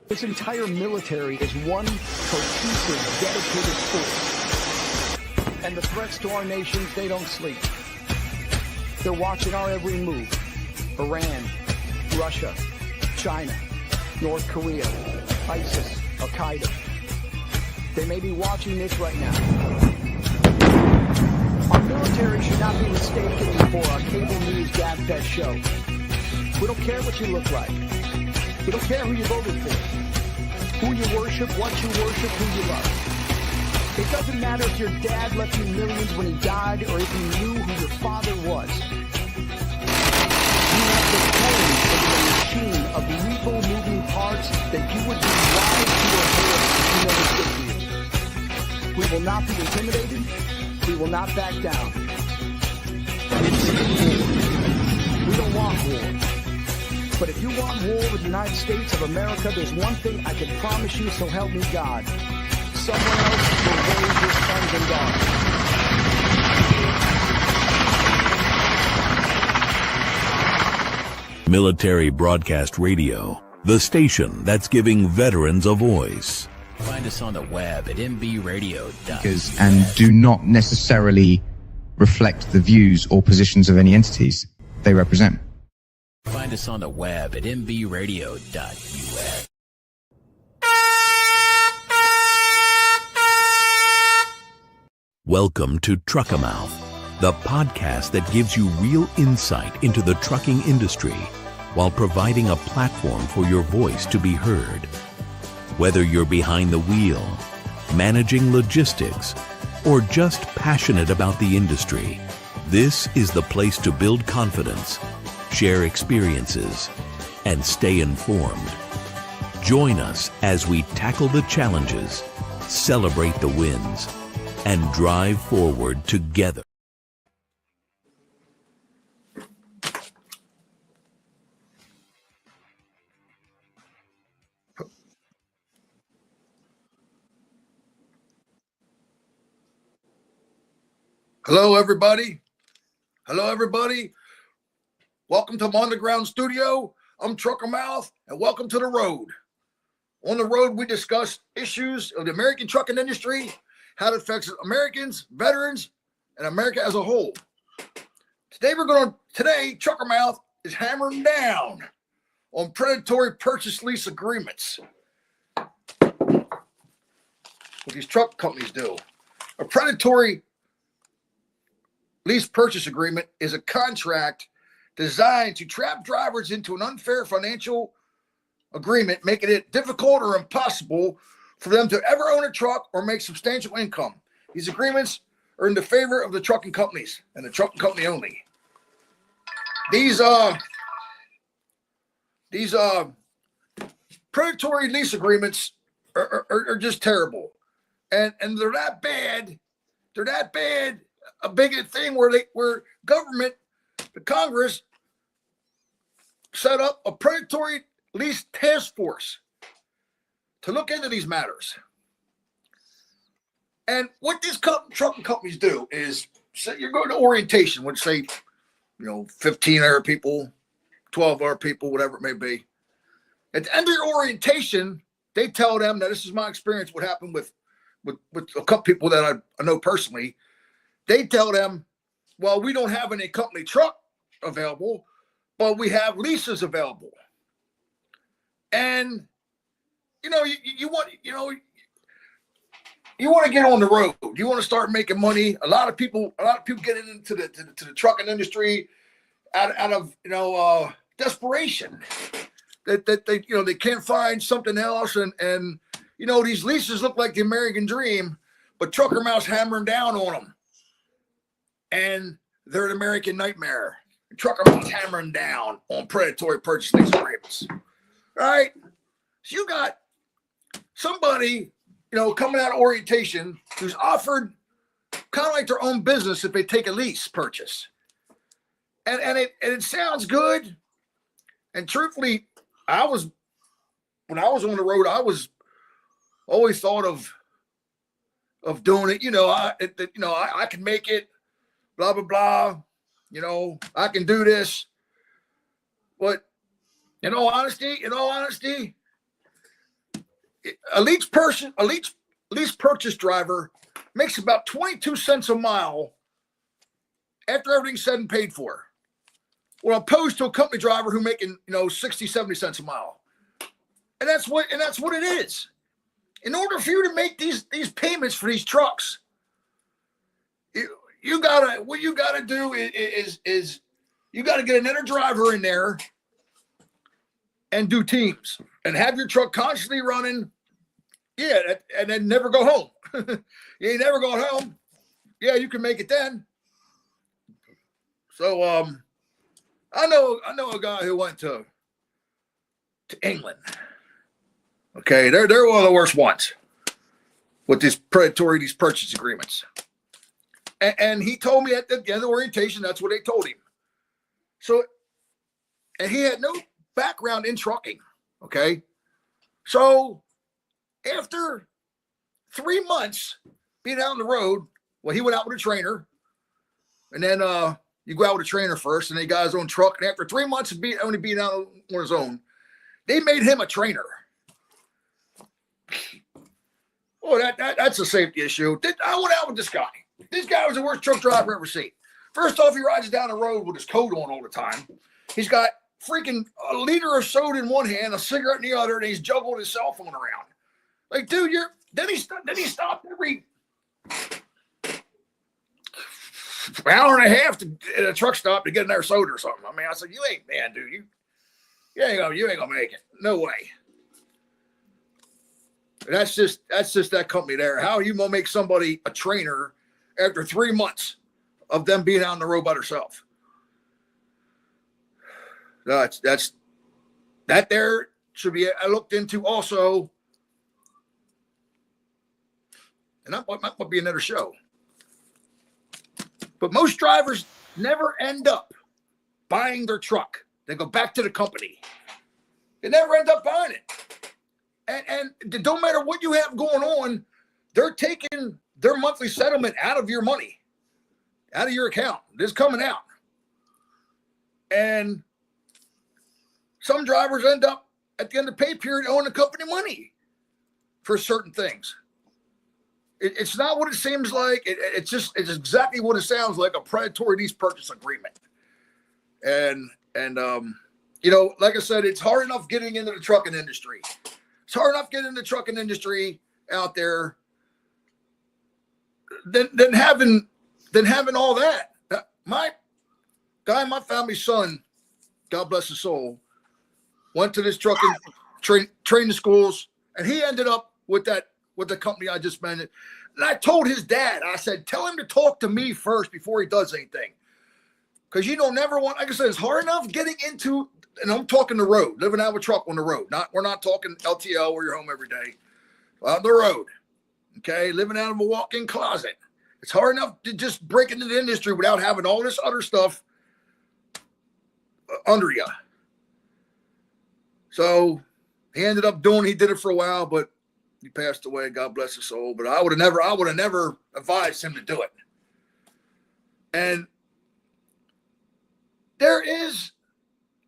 This entire military is one cohesive, dedicated force. And the threats to our nations, they don't sleep. They're watching our every move. Iran, Russia, China, North Korea, ISIS, Al-Qaeda. They may be watching this right now. Our military should not be mistaken for a cable news gabfest show. We don't care what you look like. We don't care who you voted for, who you worship, what you worship, who you love. It doesn't matter if your dad left you millions when he died or if you knew who your father was. You have the code of the machine of lethal moving parts that you would be wise to avoid if you never did. We will not be intimidated. We will not back down. We don't want war. But if you want war with the United States of America, there's one thing I can promise you, so help me God. Someone else will raise your sons and daughters. Military Broadcast Radio, the station that's giving veterans a voice. Find us on the web at mbradio.us. And do not necessarily reflect the views or positions of any entities they represent. Find us on the web at mbradio.us. Welcome to TruckerMouth, the podcast that gives you real insight into the trucking industry while providing a platform for your voice to be heard. Whether you're behind the wheel, managing logistics, or just passionate about the industry, this is the place to build confidence, share experiences, and stay informed. Join us as we tackle the challenges, celebrate the wins, and drive forward together. Hello, everybody. Hello, everybody. Welcome to my underground studio. I'm TruckerMouth, and welcome to the road. On the road, we discuss issues of the American trucking industry, how it affects Americans, veterans, and America as a whole. Today, TruckerMouth is hammering down on predatory purchase lease agreements. What these truck companies do. A predatory lease purchase agreement is a contract designed to trap drivers into an unfair financial agreement, making it difficult or impossible for them to ever own a truck or make substantial income. These agreements are in the favor of the trucking companies and the trucking company only. These predatory lease agreements are just terrible, and they're that bad. They're that bad. A big thing where government, the Congress, set up a predatory lease task force to look into these matters. And what these trucking companies do is, say you're going to orientation, which say, 15 other people, 12 other people, whatever it may be. At the end of your orientation, they tell them, now this is my experience, what happened with a couple people that I know personally. They tell them, well, we don't have any company truck available, but we have leases available. And you want to get on the road. You want to start making money. A lot of people get into the trucking industry out of desperation. That they can't find something else, and these leases look like the American dream, but TruckerMouth's hammering down on them. And they're an American nightmare. TruckerMouth's hammering down on predatory purchase lease agreements. Right? So you got somebody, coming out of orientation who's offered kind of like their own business if they take a lease purchase. And it sounds good. And truthfully, when I was on the road, I was always thought of doing it. I can make it. Blah, blah, blah. I can do this. But in all honesty, a lease purchase driver makes about 22 cents a mile after everything's said and paid for. Well, opposed to a company driver who making, 60, 70 cents a mile. And that's what it is. In order for you to make these payments for these trucks, what you gotta do is you gotta get another driver in there and do teams and have your truck constantly running. Yeah, and then never go home. You ain't never going home. Yeah, you can make it then. So I know a guy who went to England. Okay, they're one of the worst ones with these purchase agreements. And he told me at the end of the orientation, that's what they told him. So, and he had no background in trucking. Okay, so after 3 months being out on the road, well, he went out with a trainer, and then you go out with a trainer first, and then he got his own truck. And after 3 months of only being out on his own, they made him a trainer. Oh, that's a safety issue. I went out with this guy. This guy was the worst truck driver I've ever seen. First off, he rides down the road with his coat on all the time. He's got freaking a liter of soda in one hand, a cigarette in the other, and he's juggling his cell phone around. Like, dude, then he stopped every hour and a half at a truck stop to get another soda or something. I mean, I said, you ain't gonna make it. No way. That's just that company there. How are you gonna make somebody a trainer after 3 months of them being out on the road by themselves? That there should be looked into also. And that might be another show. But most drivers never end up buying their truck. They go back to the company. They never end up buying it. And it don't matter what you have going on, they're taking their monthly settlement out of your money, out of your account. It's coming out. And some drivers end up at the end of the pay period owing the company money for certain things. It's not what it seems like. It's exactly what it sounds like, a predatory lease purchase agreement. And like I said, it's hard enough getting into the trucking industry. It's hard enough getting the trucking industry out there than having all that. My family's son, God bless his soul, went to this trucking training schools, and he ended up with the company I just mentioned. And I told his dad, I said, tell him to talk to me first before he does anything. Because you don't never want, like I said, it's hard enough getting into, and I'm talking the road, living out of a truck on the road. We're not talking LTL where you're home every day. On the road, okay, living out of a walk-in closet. It's hard enough to just break into the industry without having all this other stuff under you. So he ended up he did it for a while, but he passed away. God bless his soul. But I would have never advised him to do it. And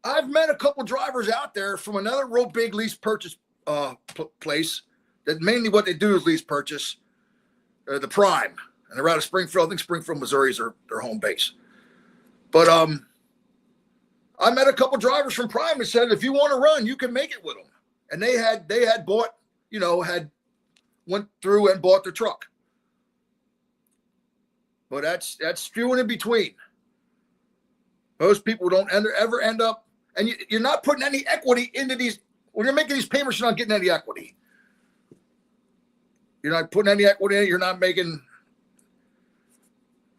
I've met a couple drivers out there from another real big lease purchase place that mainly what they do is lease purchase, the Prime. And they're out of Springfield. I think Springfield, Missouri is their home base. But I met a couple drivers from Prime that said, if you want to run, you can make it with them. And they had bought, went through and bought the truck. But that's few and in between. Most people don't ever end up, and you're not putting any equity into these. When you're making these payments, you're not getting any equity. You're not putting any equity in it. You're not making.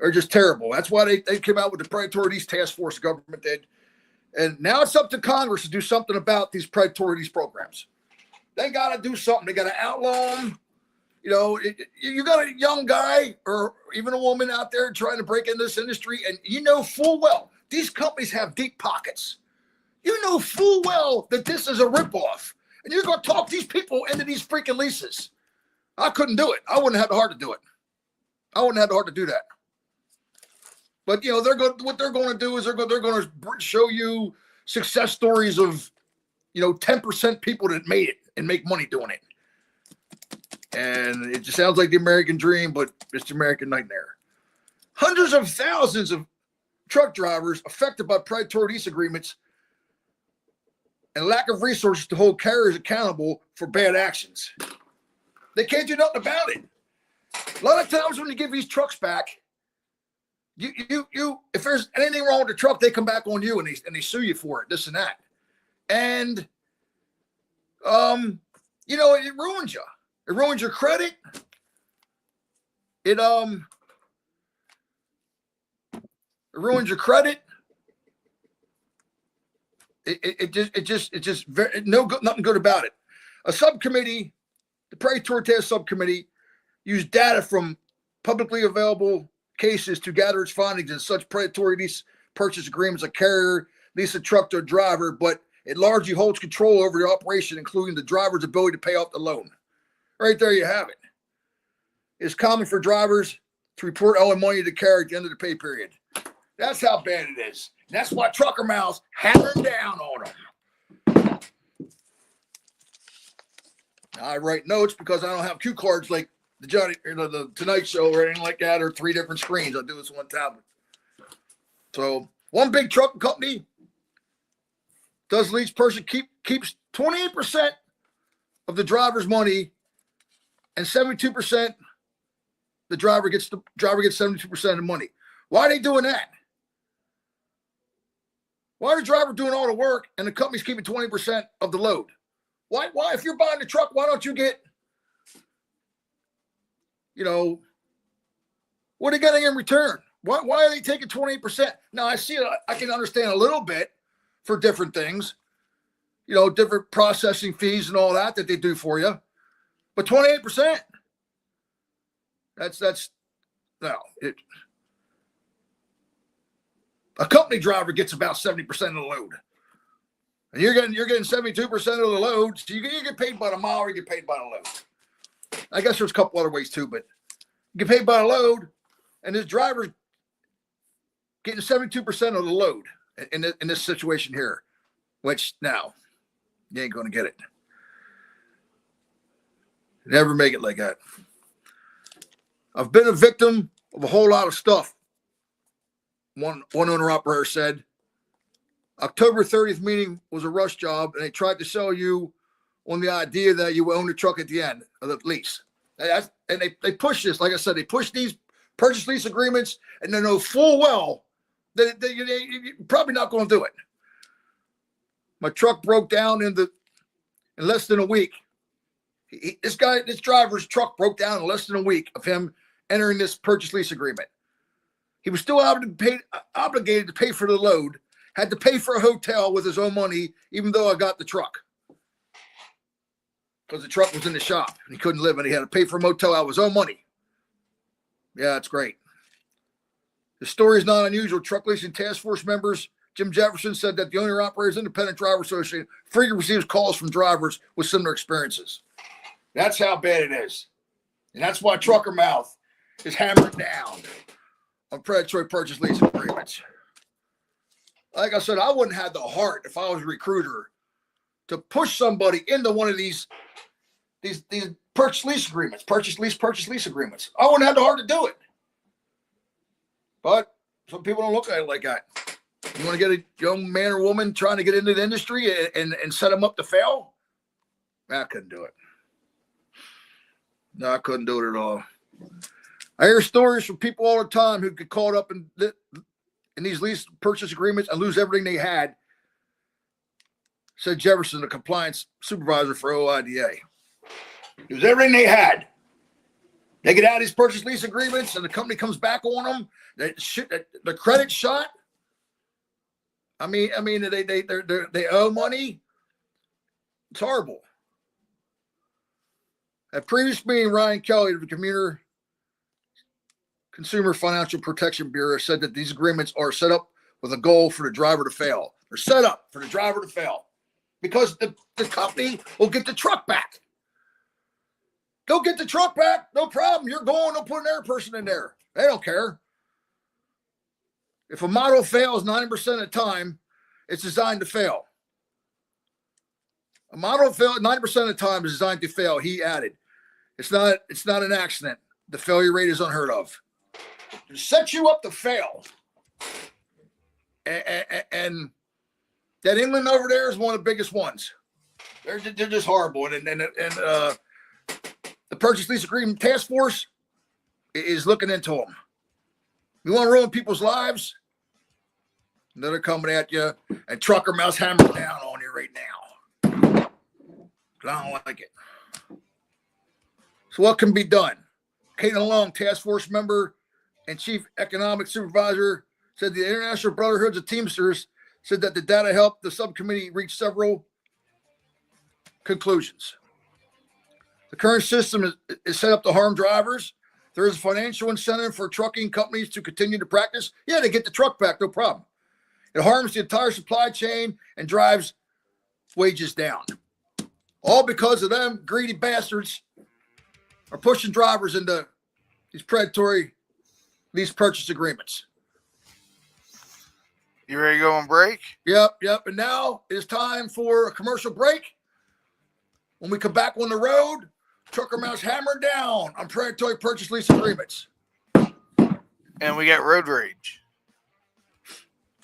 They're just terrible. That's why they came out with the predatory lease task force. The government did, and now it's up to Congress to do something about these predatory lease programs. They got to do something. They got to outlaw them. You got a young guy or even a woman out there trying to break into this industry, and you know full well these companies have deep pockets. You know full well that this is a ripoff, and you're going to talk these people into these freaking leases. I couldn't do it. I wouldn't have the heart to do it. I wouldn't have the heart to do that. But what they're going to do is they're going to show you success stories of 10% people that made it and make money doing it. And it just sounds like the American dream, but it's the American nightmare. Hundreds of thousands of truck drivers affected by predatory lease agreements and lack of resources to hold carriers accountable for bad actions. They can't do nothing about it. A lot of times when you give these trucks back, you if there's anything wrong with the truck, they come back on you and they sue you for it, this and that. And you know, it ruins you. It ruins your credit. It ruins your credit. It just very no good, nothing good about it. A subcommittee, the Predatory Task Subcommittee, used data from publicly available cases to gather its findings in such predatory lease purchase agreements. A carrier lease a truck to a driver, but it largely holds control over the operation, including the driver's ability to pay off the loan. Right there you have it. It's common for drivers to report owing money to the carrier at the end of the pay period. That's how bad it is. And that's why TruckerMouth hammering down on them. Now, I write notes because I don't have cue cards like the the Tonight Show or anything like that, or 3 different screens. I do this one tablet. So one big trucking company does lease person keeps 28% of the driver's money, and 72% the driver gets 72% of the money. Why are they doing that? Why are the driver doing all the work and the company's keeping 20% of the load? Why if you're buying the truck, why don't you get, you know, what are they getting in return? Why are they taking 28%? Now I see it, I can understand a little bit for different things, you know, different processing fees and all that they do for you. But 28%, that's no, it. A company driver gets about 70% of the load, and you're getting 72% of the load. So you get paid by the mile, or you get paid by the load. I guess there's a couple other ways too, but you get paid by the load, and this driver's getting 72% of the load in this situation here. Which now you ain't going to get it. Never make it like that. I've been a victim of a whole lot of stuff. One owner operator said, October 30th meeting was a rush job, and they tried to sell you on the idea that you own the truck at the end of the lease. And they push this. Like I said, they push these purchase lease agreements, and they know full well that you're probably not going to do it. My truck broke down in less than a week. This driver's truck broke down in less than a week of him entering this purchase lease agreement. He was still obligated to pay for the load, had to pay for a hotel with his own money, even though I got the truck. Because the truck was in the shop and he couldn't live in it. He had to pay for a motel out of his own money. Yeah, that's great. The story is not unusual. Truck Leasing Task Force members Jim Jefferson said that the Owner-Operators Independent Driver Association frequently receives calls from drivers with similar experiences. That's how bad it is. And that's why TruckerMouth is hammering down on predatory purchase lease agreements. Like I said, I wouldn't have the heart if I was a recruiter to push somebody into one of these purchase lease agreements. I wouldn't have the heart to do it. But some people don't look at it like that. You want to get a young man or woman trying to get into the industry and set them up to fail? I couldn't do it. No, I couldn't do it at all. I hear stories from people all the time who get caught up in these lease purchase agreements and lose everything they had, said Jefferson, the compliance supervisor for OIDA. Lose everything they had. They get out of these purchase lease agreements and the company comes back on them. The credit shot. I mean, they owe money. It's horrible. At previous meeting, Ryan Kelly of the Consumer Financial Protection Bureau said that these agreements are set up with a goal for the driver to fail. They're set up for the driver to fail because the company will get the truck back. Go get the truck back. No problem. You're going to put an air person in there. They don't care. If a model fails 90% of the time, it's designed to fail. A model fail 90% of the time is designed to fail, he added. It's not an accident. The failure rate is unheard of. It sets you up to fail. And that inland over there is one of the biggest ones. They're just horrible. And the Purchase Lease Agreement Task Force is looking into them. You want to ruin people's lives? They're coming at you, and TruckerMouth hammering down on you right now. I don't like it. So what can be done? Caitlin Long, Task Force member and Chief Economic Supervisor, said the International Brotherhoods of Teamsters said that the data helped the subcommittee reach several conclusions. The current system is set up to harm drivers. There is a financial incentive for trucking companies to continue to practice. Yeah, they get the truck back, no problem. It harms the entire supply chain and drives wages down. All because of them greedy bastards are pushing drivers into these predatory lease purchase agreements. You ready to go on break? Yep. And now it is time for a commercial break. When we come back on the road, TruckerMouth's hammered down on predatory purchase lease agreements. And we got road rage.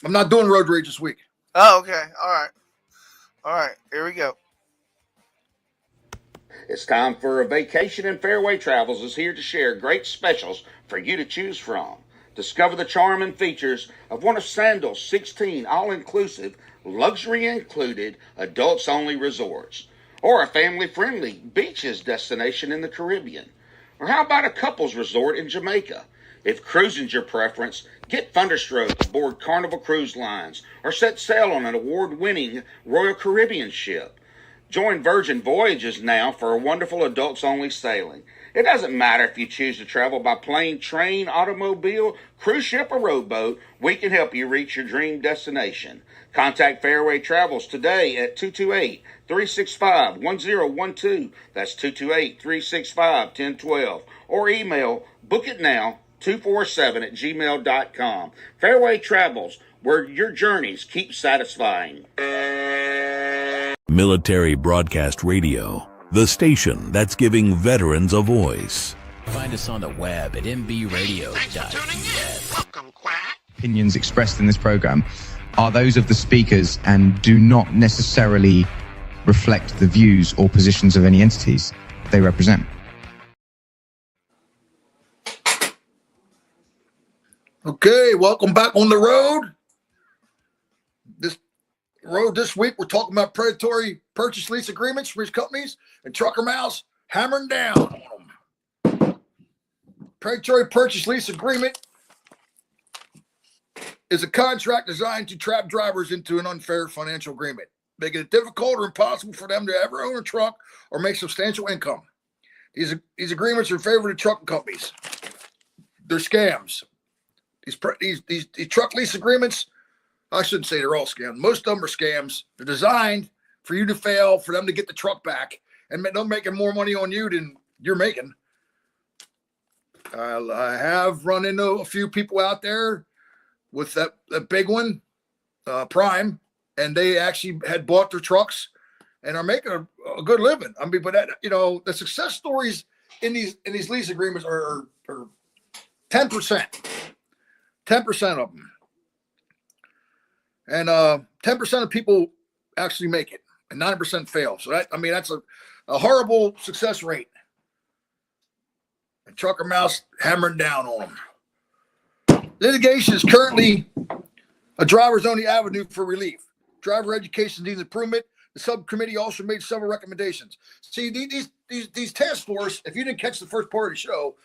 I'm not doing road rage this week. Oh, okay. All right. Here we go. It's time for a vacation, and Fairway Travels is here to share great specials for you to choose from. Discover the charm and features of one of Sandal's 16 all-inclusive, luxury-included, adults-only resorts. Or a family-friendly beaches destination in the Caribbean. Or how about a couples resort in Jamaica? If cruising's your preference, get Thunderstroke aboard Carnival Cruise Lines or set sail on an award-winning Royal Caribbean ship. Join Virgin Voyages now for a wonderful adults-only sailing. It doesn't matter if you choose to travel by plane, train, automobile, cruise ship, or rowboat, we can help you reach your dream destination. Contact Fairway Travels today at 228-365-1012. That's 228-365-1012. Or email bookitnow247@gmail.com. Fairway Travels, where your journeys keep satisfying. Military Broadcast Radio, the station that's giving veterans a voice. Find us on the web at mbradio.us. Opinions expressed in this program are those of the speakers and do not necessarily reflect the views or positions of any entities they represent. Okay, welcome back on the road. This week, we're talking about predatory purchase lease agreements for these companies, and TruckerMouth hammering down on them. Predatory purchase lease agreement is a contract designed to trap drivers into an unfair financial agreement, making it difficult or impossible for them to ever own a truck or make substantial income. These agreements are in favor of trucking companies. They're scams. These truck lease agreements, I shouldn't say they're all scams. Most of them are scams. They're designed for you to fail, for them to get the truck back, and they're making more money on you than you're making. I have run into a few people out there with that big one, Prime, and they actually had bought their trucks and are making a good living. I mean, but the success stories in these lease agreements are 10%. 10% of them. And 10% of people actually make it, and 90% fail. So that's a horrible success rate. And TruckerMouth hammering down on them. Litigation is currently a driver's only avenue for relief. Driver education needs improvement. The subcommittee also made several recommendations. See, these task force, if you didn't catch the first part of the show,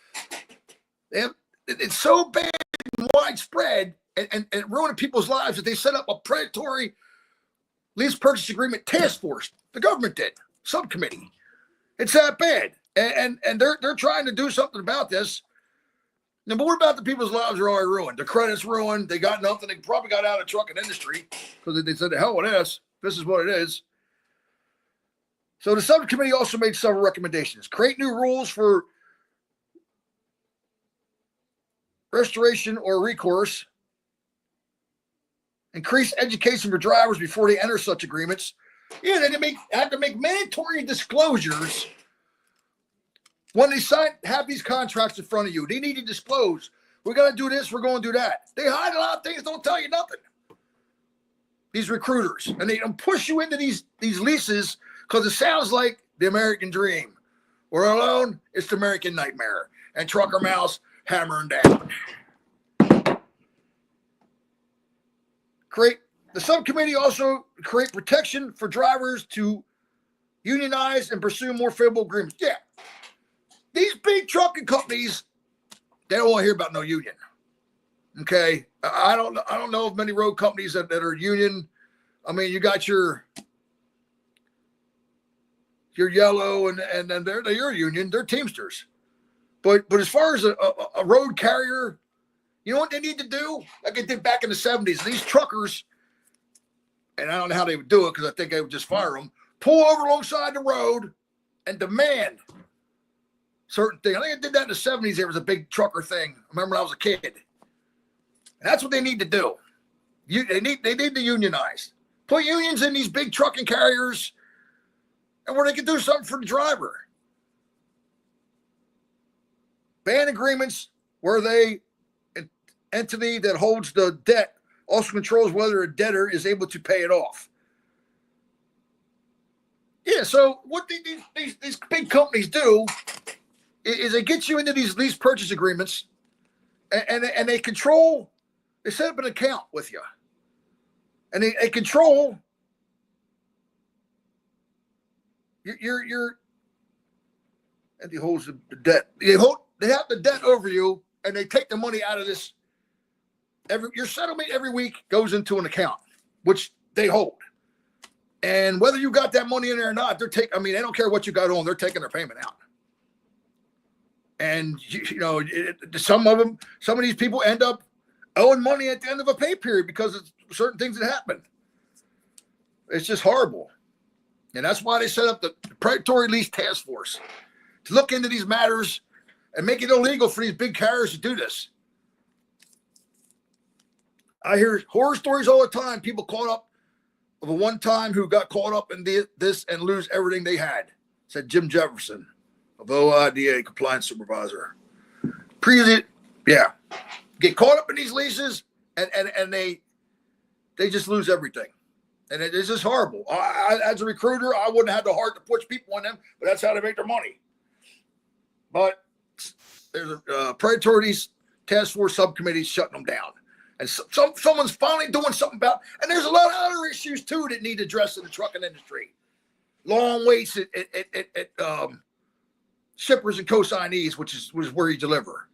it's so bad and widespread and ruining people's lives that they set up a predatory lease purchase agreement task force. The government did, subcommittee. It's that bad, and they're trying to do something about this. Now, but what about the people's lives are already ruined? Their credit's ruined. They got nothing. They probably got out of the trucking industry because they said, the hell with this. This is what it is. So the subcommittee also made several recommendations. Create new rules for restoration or recourse. Increase education for drivers before they enter such agreements. Yeah, they have to make mandatory disclosures When they have these contracts in front of you, they need to disclose. We're going to do this. We're going to do that. They hide a lot of things. Don't tell you nothing. These recruiters, and they push you into these leases because it sounds like the American dream. We're alone. It's the American nightmare. And TruckerMouth hammering down. The subcommittee also create protection for drivers to unionize and pursue more favorable agreements. Yeah. These big trucking companies, they don't want to hear about no union. Okay. I don't know of many road companies that are union. I mean, you got your yellow and then they're union, they're Teamsters. But as far as a road carrier, you know what they need to do? Like they did back in the 70s. These truckers, and I don't know how they would do it because I think they would just fire them, pull over alongside the road and demand certain things. I think I did that in the 70s. There was a big trucker thing. I remember when I was a kid. And that's what they need to do. They need to unionize. Put unions in these big trucking carriers and where they can do something for the driver. Ban agreements where an entity that holds the debt also controls whether a debtor is able to pay it off. Yeah, so what these big companies do is they get you into these lease purchase agreements and they control, they set up an account with you. And they control your and he holds the debt. They have the debt over you, and they take the money out of this. Your settlement every week goes into an account, which they hold. And whether you got that money in there or not, they don't care what you got on. They're taking their payment out. And some of these people end up owing money at the end of a pay period because of certain things that happen. It's just horrible. And that's why they set up the Predatory Lease Task Force to look into these matters and make it illegal for these big carriers to do this. I hear horror stories all the time. People caught up of a one time who got caught up in this and lose everything they had, said Jim Jefferson of OIDA compliance supervisor. Yeah. Get caught up in these leases and they just lose everything. And it's just horrible. As a recruiter, I wouldn't have the heart to push people on them, but that's how they make their money. But there's a Predatory Task Force subcommittee shutting them down. And someone's finally doing something about it. And there's a lot of other issues, too, that need addressed in the trucking industry. Long waits at shippers and consignees, which is where you deliver.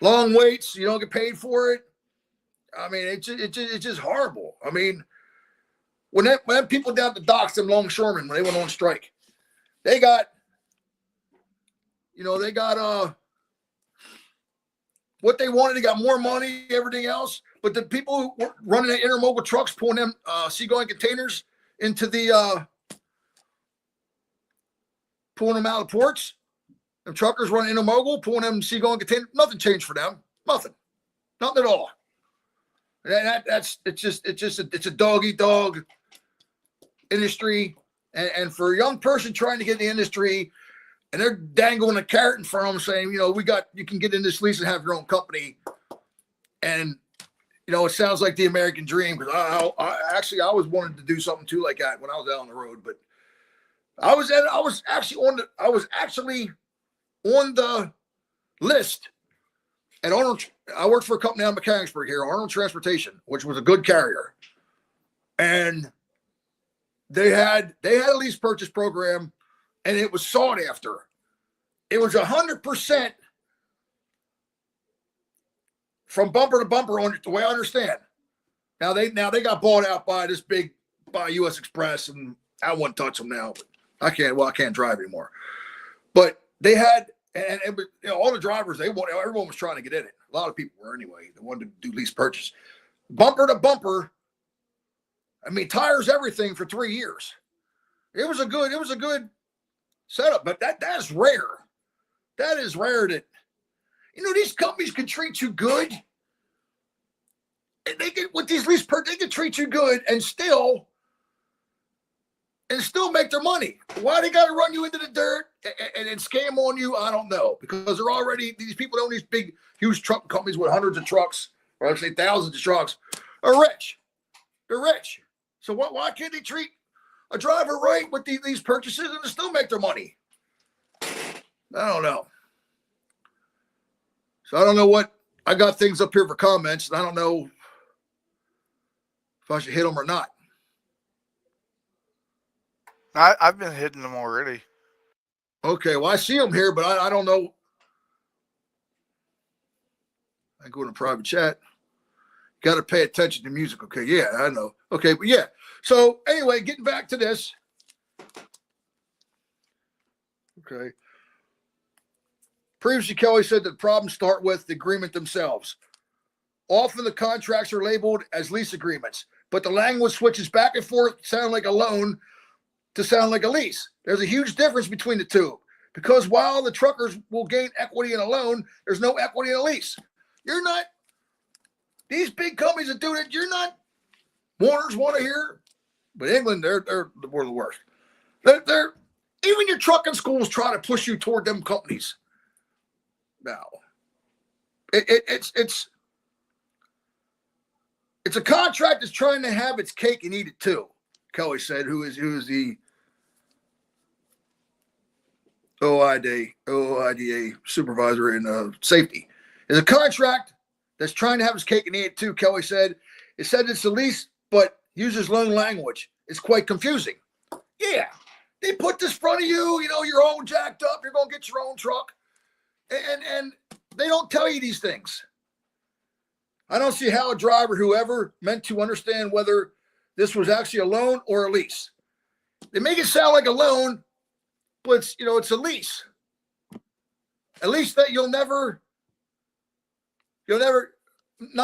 Long waits, you don't get paid for it. I mean, it's just horrible. I mean, when people down at the docks, them longshoremen, when they went on strike, they got what they wanted. They got more money, everything else. But the people who were running the intermodal trucks, pulling them seagoing containers into the pulling them out of the ports, them truckers running intermodal, pulling them seagoing containers, nothing changed for them. Nothing at all. And it's a dog-eat-dog industry. And for a young person trying to get in the industry, and they're dangling a carrot in front of them saying, you can get in this lease and have your own company. And, it sounds like the American dream, because I always wanted to do something too like that when I was out on the road. But I was actually on the list at Arnold. I worked for a company out in Mechanicsburg here, Arnold Transportation, which was a good carrier. And they had a lease purchase program, and it was sought after. It was 100% from bumper to bumper on it, the way I understand. Now they got bought out by US Express, and I wouldn't touch them now. But I can't drive anymore. But they had, and it was, all the drivers, everyone was trying to get in it. A lot of people were anyway. They wanted to do lease purchase. Bumper to bumper. I mean, tires, everything for 3 years. It was a good setup, but that's rare. That is rare that, these companies can treat you good. And they can, with these lease purchase, they can treat you good and still make their money. Why they got to run you into the dirt and scam on you, I don't know, because they're already, these people own these big, huge truck companies with hundreds of trucks, or I'd say thousands of trucks, are rich. They're rich. So why can't they treat a driver right with these purchases and still make their money? I don't know. So I don't know what, I got things up here for comments, and I don't know if I should hit them or not. I've been hitting them already. Okay, well, I see them here, but I don't know. I go in a private chat. Got to pay attention to music. Okay, yeah, I know. Okay, but yeah. So anyway, getting back to this. Okay. Previously, Kelly said that problems start with the agreement themselves. Often the contracts are labeled as lease agreements, but the language switches back and forth, sound like a loan to sound like a lease. There's a huge difference between the two, because while the truckers will gain equity in a loan, there's no equity in a lease. You're not, these big companies that do that, you're not, Warners want to hear, but England, they're the worst. They're even your trucking schools try to push you toward them companies. Now, it's a contract that's trying to have its cake and eat it too. Kelly said, who is the OIDA supervisor in safety. It's a contract that's trying to have its cake and eat it too, Kelly said. It said it's a lease, but uses loan language. It's quite confusing. Yeah, they put this in front of you, you're all jacked up, you're going to get your own truck. And they don't tell you these things. I don't see how a driver who ever meant to understand whether this was actually a loan or a lease. They make it sound like a loan, but it's a lease. At least that you'll never 9%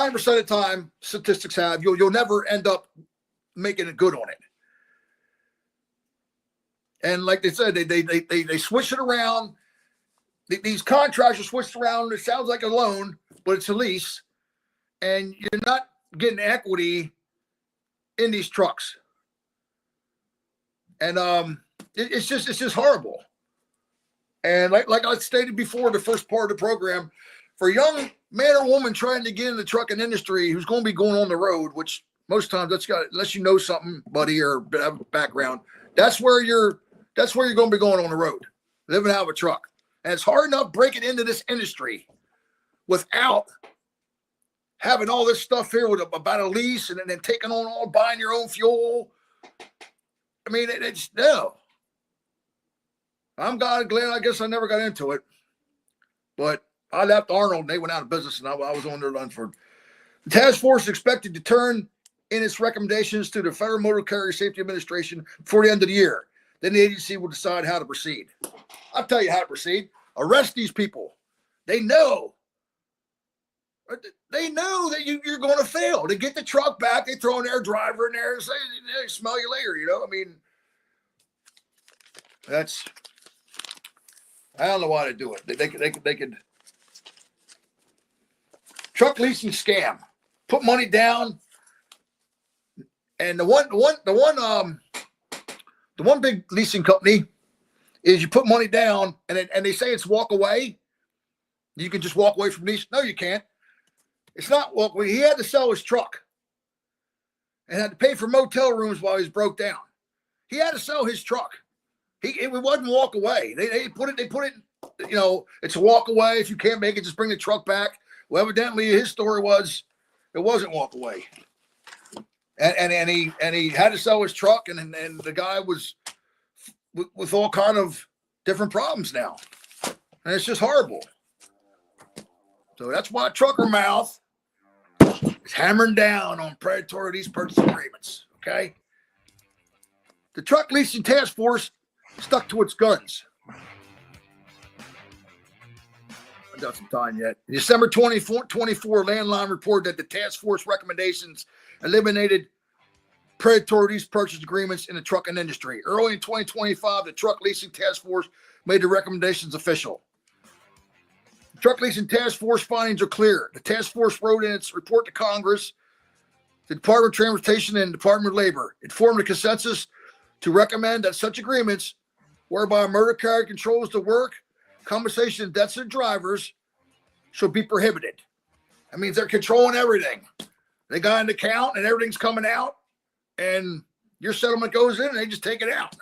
of the time, statistics have, you'll never end up making it good on it. And like they said, they switch it around. These contracts are switched around. It sounds like a loan, but it's a lease. And you're not getting equity in these trucks. And it's just horrible. And like I stated before, the first part of the program, for a young man or woman trying to get in the trucking industry who's going to be going on the road, which most times unless you know something, buddy, or have a background, that's where you're going to be going on the road, living out of a truck. And it's hard enough breaking into this industry without having all this stuff here about a lease and then taking on buying your own fuel. I mean, it's no. I'm glad I guess I never got into it. But I left Arnold and they went out of business and I was on their run for. The task force is expected to turn in its recommendations to the Federal Motor Carrier Safety Administration before the end of the year. Then the agency will decide how to proceed. I'll tell you how to proceed. Arrest these people. They know that you're going to fail. They get the truck back. They throw an air driver in there and say, hey, smell you later. I mean, I don't know why they do it. They could truck leasing scam. Put money down. And the one big leasing company is you put money down and they say it's walk away. You can just walk away from lease. No, you can't. It's not walk away. He had to sell his truck and had to pay for motel rooms while he was broke down. He had to sell his truck. It wasn't walk away. They put it, it's a walk away. If you can't make it, just bring the truck back. Well, evidently his story was it wasn't walk away. And he had to sell his truck, and the guy was with all kind of different problems now, and it's just horrible. So that's why TruckerMouth is hammering down on predatory lease purchase agreements. Okay, the truck leasing task force stuck to its guns. I got some time yet. In December 2024, Landline reported that the task force recommendations eliminated predatory lease purchase agreements in the trucking industry. Early in 2025, the truck leasing task force made the recommendations official. The truck leasing task force findings are clear. The task force wrote in its report to Congress, the Department of Transportation and Department of Labor. It formed a consensus to recommend that such agreements whereby a motor carrier controls the work, compensation, and debts of drivers shall be prohibited. That means they're controlling everything. They got an account and everything's coming out, and your settlement goes in and they just take it out.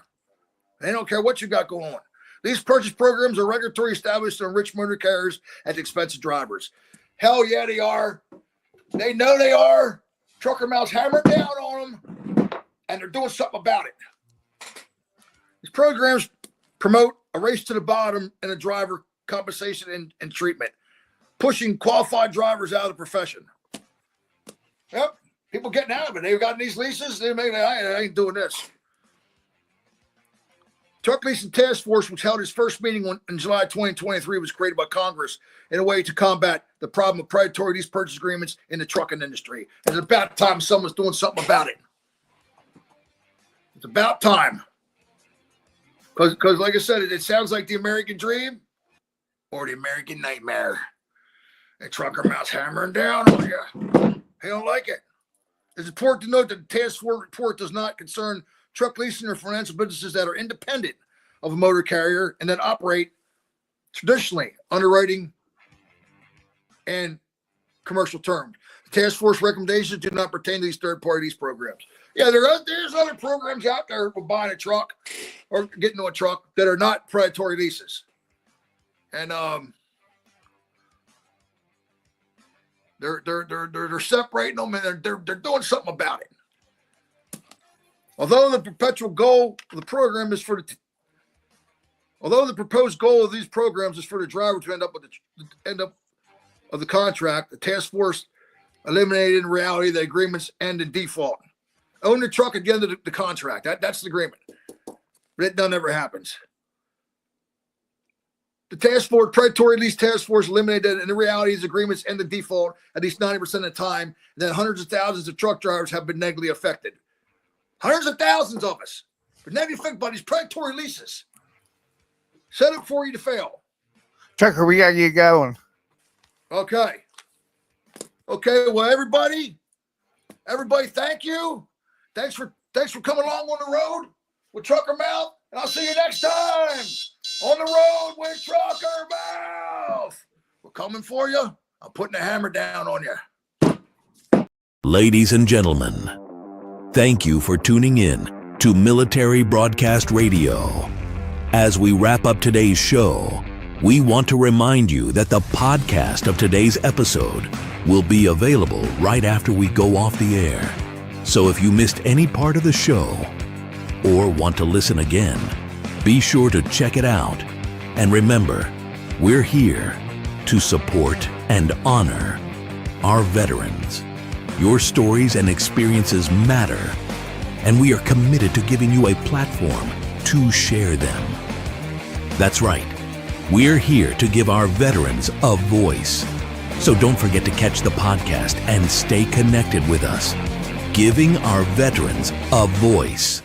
They don't care what you got going on. These purchase programs are regulatory established to enrich motor carriers at the expense of drivers. Hell yeah, they are. They know they are. TruckerMouth's hammered down on them, and they're doing something about it. These programs promote a race to the bottom in a driver compensation and treatment, pushing qualified drivers out of the profession. Yep, people getting out of it. They've gotten these leases. I ain't doing this. Truck Leasing Task Force, which held its first meeting in July 2023, was created by Congress in a way to combat the problem of predatory lease purchase agreements in the trucking industry. It's about time someone's doing something about it. It's about time. Because like I said, it sounds like the American dream or the American nightmare. And TruckerMouth's hammering down on you. They don't like it. It's important to note that the task force report does not concern truck leasing or financial businesses that are independent of a motor carrier and that operate traditionally underwriting and commercial terms. The task force recommendations do not pertain to these third-party lease programs. Yeah, there's other programs out there for buying a truck or getting into a truck that are not predatory leases. And they're separating them and they're doing something about it. Although the perpetual goal of the program is although the proposed goal of these programs is for the driver to end up of the contract, the task force eliminated in reality the agreements end in default. Own the truck at the end of the contract. That's the agreement. But it never happens. The task force, predatory lease task force, eliminated that in reality these agreements end in default at least 90% of the time, and that hundreds of thousands of truck drivers have been negatively affected. Hundreds of thousands of us been negatively affected by these predatory leases. Set up for you to fail. Trucker, we got to get going. Okay. Okay, well, everybody, thank you. Thanks for coming along on the road with TruckerMouth, and I'll see you next time on the road with TruckerMouth. We're coming for you. I'm putting the hammer down on you. Ladies and gentlemen, thank you for tuning in to Military Broadcast Radio. As we wrap up today's show, we want to remind you that the podcast of today's episode will be available right after we go off the air. So if you missed any part of the show or want to listen again, be sure to check it out. And remember, we're here to support and honor our veterans. Your stories and experiences matter, and we are committed to giving you a platform to share them. That's right. We're here to give our veterans a voice. So don't forget to catch the podcast and stay connected with us, giving our veterans a voice.